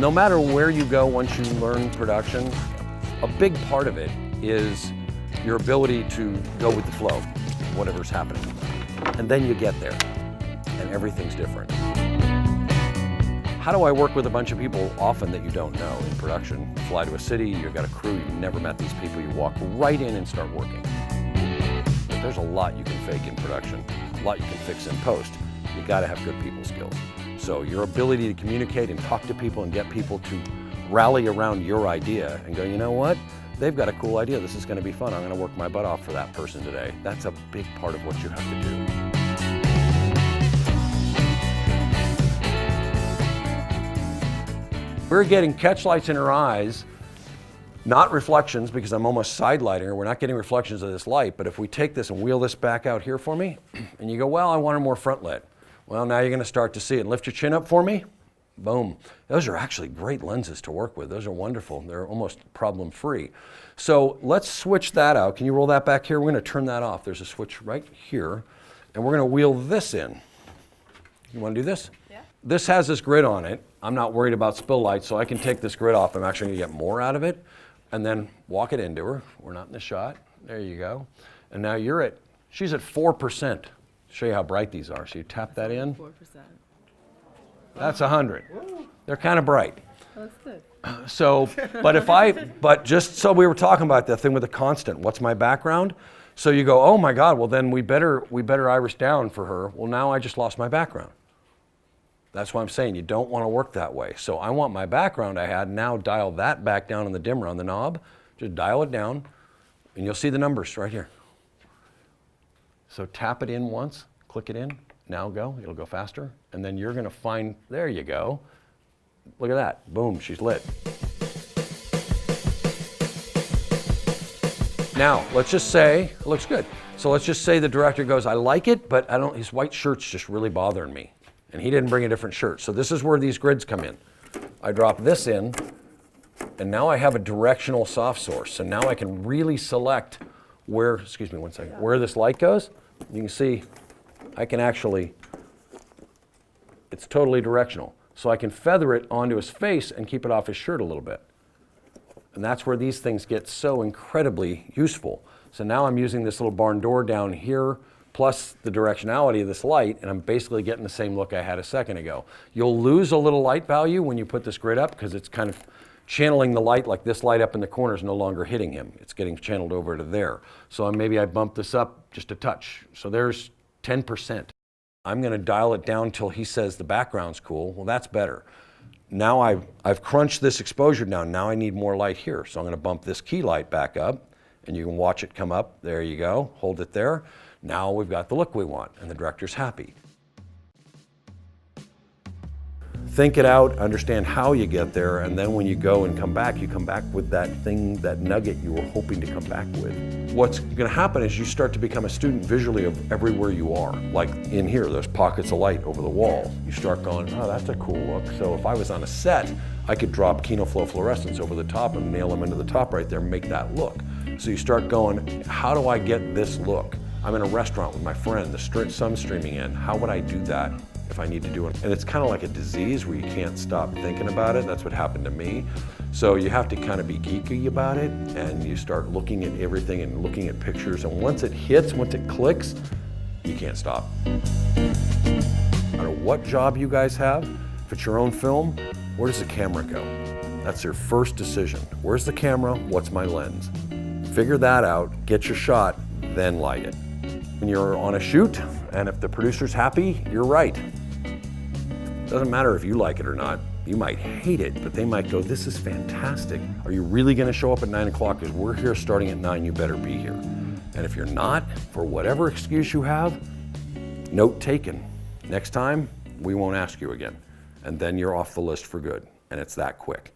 No matter where you go once you learn production, a big part of it is your ability to go with the flow, whatever's happening. And then you get there, and everything's different. How do I work with a bunch of people often that you don't know in production? Fly to a city, you've got a crew, you've never met these people, you walk right in and start working. But there's a lot you can fake in production, a lot you can fix in post. You gotta have good people skills. So your ability to communicate and talk to people and get people to rally around your idea and go, you know what? They've got a cool idea, this is gonna be fun, I'm gonna work my butt off for that person today. That's a big part of what you have to do. We're getting catch lights in her eyes, not reflections, because I'm almost side lighting her. We're not getting reflections of this light, but if we take this and wheel this back out here for me, and you go, well, I want her more front lit. Well, now you're gonna start to see it. Lift your chin up for me. Boom. Those are actually great lenses to work with. Those are wonderful. They're almost problem-free. So let's switch that out. Can you roll that back here? We're gonna turn that off. There's a switch right here, and we're gonna wheel this in. You wanna do this? Yeah. This has this grid on it. I'm not worried about spill light, so I can take this grid off. I'm actually gonna get more out of it, and then walk it into her. We're not in the shot. There you go. And now she's at 4%. Show you how bright these are. So you tap that in. 4%. That's 100. They're kind of bright. Oh, that's good. So, but just so we were talking about that thing with the constant, what's my background? So you go, oh my God, well then we better iris down for her. Well, now I just lost my background. That's why I'm saying you don't want to work that way. So I want my background I had, now dial that back down on the dimmer on the knob. Just dial it down, and you'll see the numbers right here. So tap it in once, click it in, now go, it'll go faster. And then you're gonna find, there you go. Look at that, boom, she's lit. Now, let's just say, it looks good. So let's just say the director goes, I like it, but his white shirt's just really bothering me. And he didn't bring a different shirt. So this is where these grids come in. I drop this in, and now I have a directional soft source. So now I can really select where, excuse me one second, where this light goes. You can see, I can actually, it's totally directional. So I can feather it onto his face and keep it off his shirt a little bit. And that's where these things get so incredibly useful. So now I'm using this little barn door down here, plus the directionality of this light, and I'm basically getting the same look I had a second ago. You'll lose a little light value when you put this grid up, because it's kind of channeling the light, like this light up in the corner is no longer hitting him. It's getting channeled over to there. So maybe I bump this up just a touch. So there's 10%. I'm gonna dial it down till he says the background's cool. Well, that's better. Now I've crunched this exposure down. Now I need more light here. So I'm gonna bump this key light back up, and you can watch it come up. There you go, hold it there. Now we've got the look we want, and the director's happy. Think it out, understand how you get there, and then when you go and come back, you come back with that thing, that nugget you were hoping to come back with. What's gonna happen is you start to become a student visually of everywhere you are. Like in here, there's pockets of light over the wall. You start going, oh, that's a cool look. So if I was on a set, I could drop Kinoflow fluorescence over the top and nail them into the top right there and make that look. So you start going, how do I get this look? I'm in a restaurant with my friend, the sun's streaming in. How would I do that if I need to do it? And it's kind of like a disease where you can't stop thinking about it. That's what happened to me. So you have to kind of be geeky about it, and you start looking at everything and looking at pictures. And once it hits, once it clicks, you can't stop. No matter what job you guys have, if it's your own film, where does the camera go? That's your first decision. Where's the camera? What's my lens? Figure that out, get your shot, then light it. When you're on a shoot, and if the producer's happy, you're right. Doesn't matter if you like it or not. You might hate it, but they might go, this is fantastic. Are you really gonna show up at 9 o'clock? Because we're here starting at 9, you better be here. And if you're not, for whatever excuse you have, note taken. Next time, we won't ask you again. And then you're off the list for good, and it's that quick.